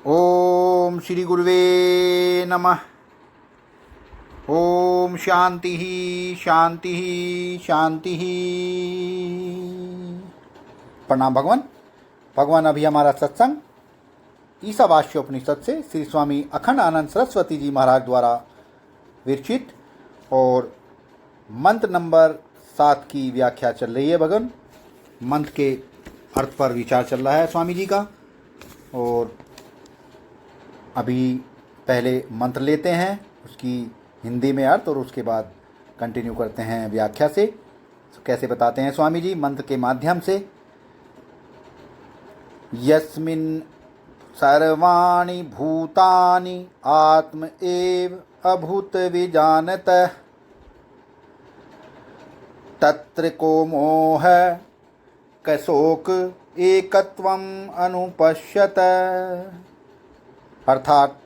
ओम श्री गुरुवे नमः। ओम शांति ही शांति ही शांति ही। प्रणाम भगवान। भगवान, अभी हमारा सत्संग ईशावास्योपनिषद से श्री स्वामी अखंड आनंद सरस्वती जी महाराज द्वारा विरचित और मंत्र नंबर 7 की व्याख्या चल रही है। भगवान, मंत्र के अर्थ पर विचार चल रहा है स्वामी जी का। और अभी पहले मंत्र लेते हैं, उसकी हिंदी में अर्थ, और उसके बाद कंटिन्यू करते हैं व्याख्या से। तो कैसे बताते हैं स्वामी जी मंत्र के माध्यम से। यस्मिन् सर्वाणि भूतानि आत्म एव अभूत विजानतः तत्र को मोह कशोक एकत्वम अनुपश्यत। अर्थात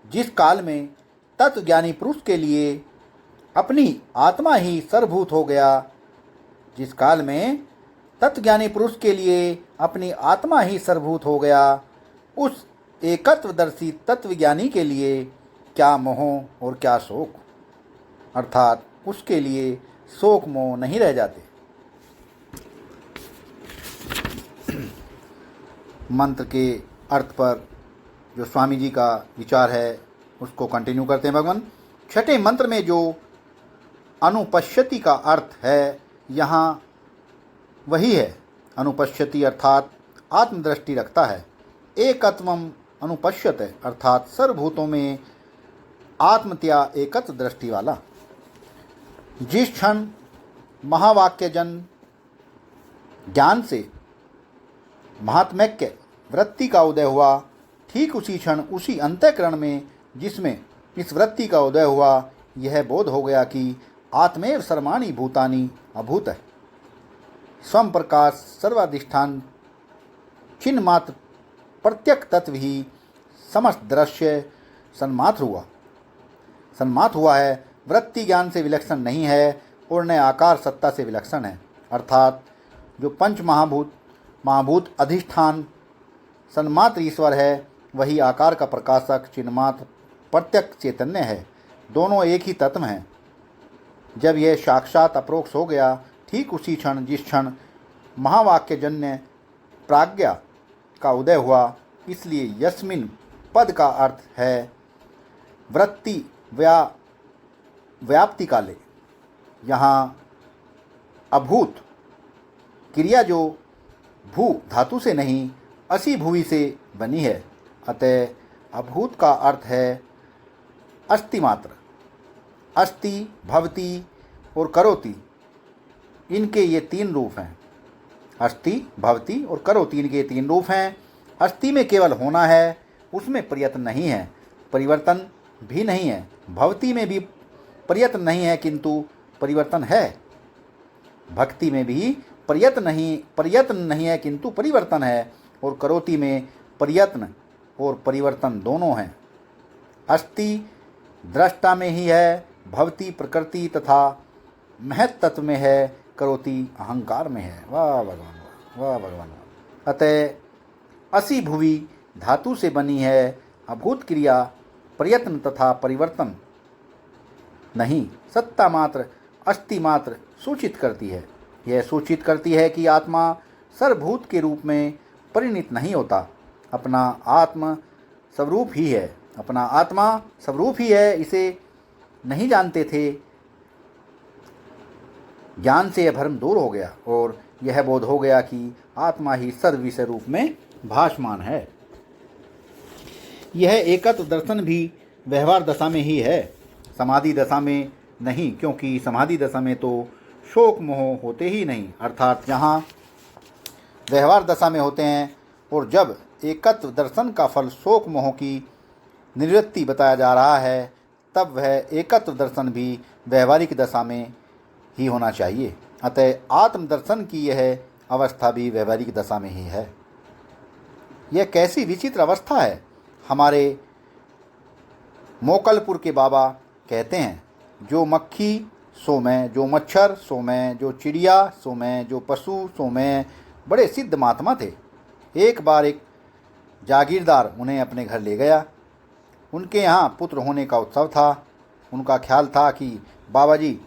जिस काल में तत्वज्ञानी पुरुष के लिए अपनी आत्मा ही सर्वभूत हो गया, जिस काल में तत्वज्ञानी पुरुष के लिए अपनी आत्मा ही सर्वभूत हो गया, उस एकत्वदर्शी तत्वज्ञानी के लिए क्या मोह और क्या शोक, अर्थात उसके लिए शोक मोह नहीं रह जाते। मंत्र के अर्थ पर जो स्वामी जी का विचार है उसको कंटिन्यू करते हैं भगवान। छठे मंत्र में जो अनुपश्यति का अर्थ है, यहाँ वही है। अनुपश्यति अर्थात आत्मदृष्टि रखता है। एकत्वम अनुपश्यत है अर्थात सर्वभूतों में आत्मत्या एकत्व दृष्टि वाला। जिस क्षण महावाक्यजन ज्ञान से महात्म्यक्य वृत्ति का उदय हुआ, ठीक उसी क्षण उसी अंतःकरण में जिसमें इस वृत्ति का उदय हुआ, यह बोध हो गया कि आत्मेव सर्वाणि भूतानि अभूत है। स्वम प्रकाश सर्वाधिष्ठान चिन्ह मात्र प्रत्यक तत्व ही समस्त दृश्य सन्मात्र हुआ है। वृत्ति ज्ञान से विलक्षण नहीं है और न आकार सत्ता से विलक्षण है। अर्थात जो पंच महाभूत अधिष्ठान सन्मात्र ईश्वर है, वही आकार का प्रकाशक चिन्हमात्र प्रत्यक्ष चैतन्य है। दोनों एक ही तत्व हैं। जब यह साक्षात अप्रोक्ष हो गया, ठीक उसी क्षण जिस क्षण महावाक्यजन्य प्राज्ञा का उदय हुआ, इसलिए यस्मिन पद का अर्थ है वृत्ति व्याप्ति काले। यहाँ अभूत क्रिया जो भू धातु से नहीं असी भूवि से बनी है, अतः अभूत का अर्थ है अस्ति मात्र। अस्ति, भवति और करोति, इनके ये 3 रूप हैं। अस्ति, भवति और करोति, इनके 3 रूप हैं। अस्ति में केवल होना है, उसमें प्रयत्न नहीं है, परिवर्तन भी नहीं है। भवति में भी प्रयत्न नहीं है किंतु परिवर्तन है। भक्ति में भी प्रयत्न नहीं है किंतु परिवर्तन है। और करोति में प्रयत्न और परिवर्तन दोनों हैं। अस्ति दृष्टा में ही है, भवति प्रकृति तथा महत तत्व में है, करोति अहंकार में है। वाह भगवान, वाह भगवान। अतः असी भुवि धातु से बनी है। अभूत क्रिया प्रयत्न तथा परिवर्तन नहीं, सत्ता मात्र अस्ति मात्र सूचित करती है। यह सूचित करती है कि आत्मा सर्वभूत के रूप में परिणित नहीं होता। अपना आत्मा स्वरूप ही है। इसे नहीं जानते थे। ज्ञान से यह भ्रम दूर हो गया और यह बोध हो गया कि आत्मा ही सर्वविषय रूप में भासमान है। यह एकत्व दर्शन भी व्यवहार दशा में ही है, समाधि दशा में नहीं, क्योंकि समाधि दशा में तो शोक मोह होते ही नहीं। अर्थात यहाँ व्यवहार दशा में होते हैं। और जब एकत्व दर्शन का फल शोक मोह की निवृत्ति बताया जा रहा है, तब वह एकत्व दर्शन भी व्यवहारिक दशा में ही होना चाहिए। अतः आत्मदर्शन की यह अवस्था भी व्यवहारिक दशा में ही है। यह कैसी विचित्र अवस्था है। हमारे मोकलपुर के बाबा कहते हैं, जो मक्खी सो मैं, जो मच्छर सो मैं, जो चिड़िया सो मैं, जो पशु सो मैं। बड़े सिद्ध महात्मा थे। एक बार एक जागीरदार उन्हें अपने घर ले गया। उनके यहाँ पुत्र होने का उत्सव था। उनका ख्याल था कि बाबा जी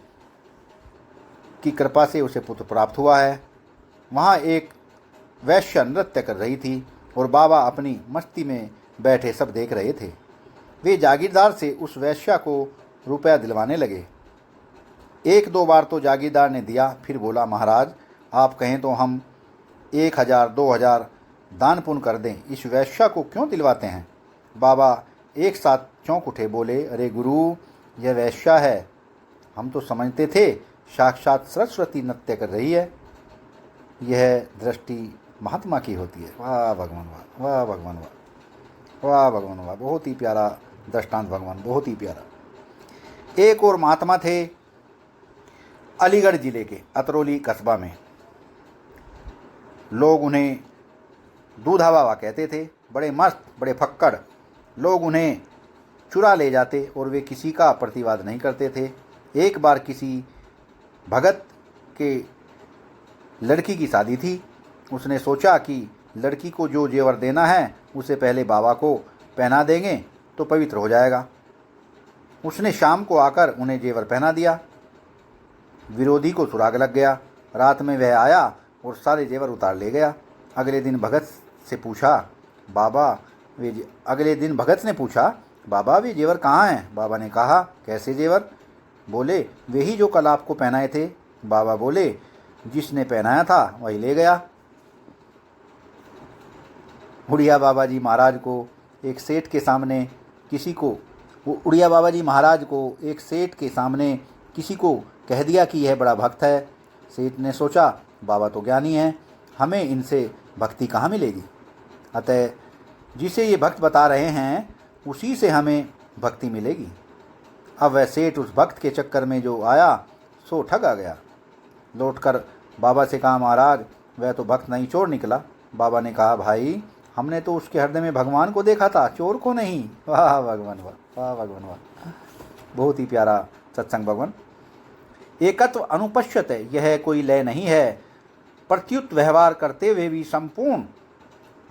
की कृपा से उसे पुत्र प्राप्त हुआ है। वहाँ एक वैश्य नृत्य कर रही थी और बाबा अपनी मस्ती में बैठे सब देख रहे थे। वे जागीरदार से उस वैश्या को रुपया दिलवाने लगे। 1-2 बार तो जागीरदार ने दिया, फिर बोला, महाराज आप कहें तो हम 1000 2000 दान पुण्य कर दें, इस वैश्या को क्यों दिलवाते हैं। बाबा एक साथ चौंक उठे, बोले, अरे गुरु, यह वैश्या है, हम तो समझते थे साक्षात सरस्वती नृत्य कर रही है। यह दृष्टि महात्मा की होती है। वाह भगवान वाह, वाह भगवान वाह, वाह भगवान वाह, बहुत ही प्यारा दृष्टांत भगवान, बहुत ही प्यारा। एक और महात्मा थे अलीगढ़ जिले के अतरौली कस्बा में। लोग उन्हें दूधा बाबा कहते थे। बड़े मस्त, बड़े फक्कड़। लोग उन्हें चुरा ले जाते और वे किसी का प्रतिवाद नहीं करते थे। एक बार किसी भगत के लड़की की शादी थी। उसने सोचा कि लड़की को जो जेवर देना है उसे पहले बाबा को पहना देंगे तो पवित्र हो जाएगा। उसने शाम को आकर उन्हें जेवर पहना दिया। विरोधी को सुराग लग गया। रात में वह आया और सारे जेवर उतार ले गया। अगले दिन भगत ने पूछा, बाबा वे जेवर कहाँ हैं। बाबा ने कहा, कैसे जेवर। बोले, वे ही जो कल आपको पहनाए थे। बाबा बोले, जिसने पहनाया था वही ले गया। उड़िया बाबा जी महाराज को एक सेठ के सामने किसी को कह दिया कि यह बड़ा भक्त है। सेठ ने सोचा, बाबा तो ज्ञानी हैं, हमें इनसे भक्ति कहाँ मिलेगी। अतः जिसे ये भक्त बता रहे हैं उसी से हमें भक्ति मिलेगी। अब वह सेठ उस भक्त के चक्कर में जो आया सो ठगा गया। लौटकर बाबा से कहा, महाराज वह तो भक्त नहीं चोर निकला। बाबा ने कहा, भाई हमने तो उसके हृदय में भगवान को देखा था, चोर को नहीं। वाह भगवान वाह, वाह भगवान वाह, बहुत ही प्यारा सत्संग भगवान। एकत्व अनुपश्यत है, यह कोई लय नहीं है। प्रत्युत व्यवहार करते हुए भी संपूर्ण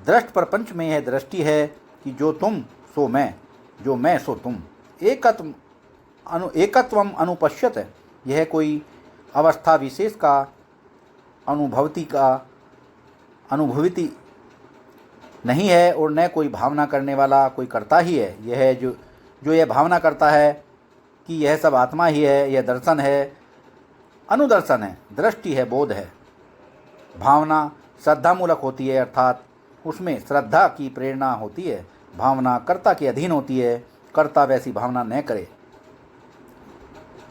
दृष्ट प्रपंच में यह दृष्टि है कि जो तुम सो मैं, जो मैं सो तुम। एकत्वम अनुपश्यत है, यह कोई अवस्था विशेष का अनुभूति नहीं है और न कोई भावना करने वाला कोई करता ही है। यह जो यह भावना करता है कि यह सब आत्मा ही है, यह दर्शन है, अनुदर्शन है, दृष्टि है, बोध है। भावना श्रद्धामूलक होती है, अर्थात उसमें श्रद्धा की प्रेरणा होती है। भावना कर्ता के अधीन होती है। कर्ता वैसी भावना न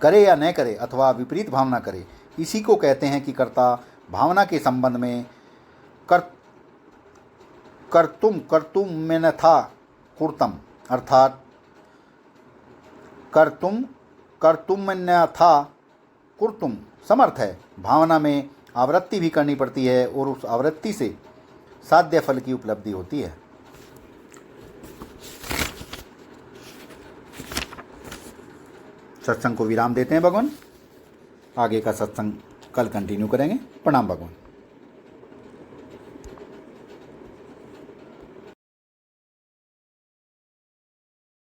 करे या न करे अथवा विपरीत भावना करे, इसी को कहते हैं कि कर्ता भावना के संबंध में कर्तुम में न था कुर्तम, अर्थात कर्तुम में न था कुर्तुम समर्थ है। भावना में आवृत्ति भी करनी पड़ती है और उस आवृत्ति से साध्य फल की उपलब्धि होती है। सत्संग को विराम देते हैं भगवान। आगे का सत्संग कल कंटिन्यू करेंगे। प्रणाम भगवान।